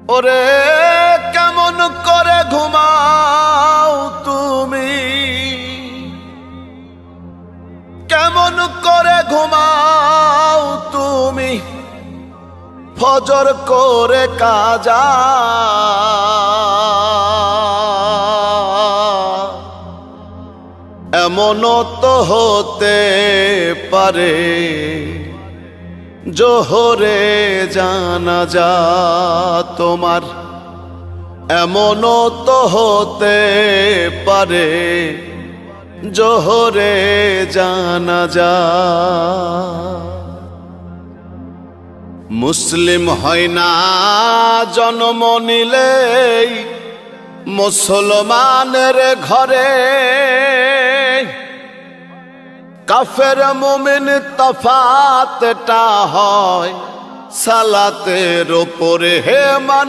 ওরে কেমন করে ঘুমাও তুমি, কেমন করে ঘুমাও তুমি ফজর করে কাজা। এমনও তো হতে পারে জোহরে জানাজা তোমার, এমনও তো হতে পারে জোহরে জানাজা। মুসলিম হয় না জন্ম নিলেই মুসলমানের ঘরে, কাফের মুমিন তফাতটা হয় সালাতের উপরে। হে মান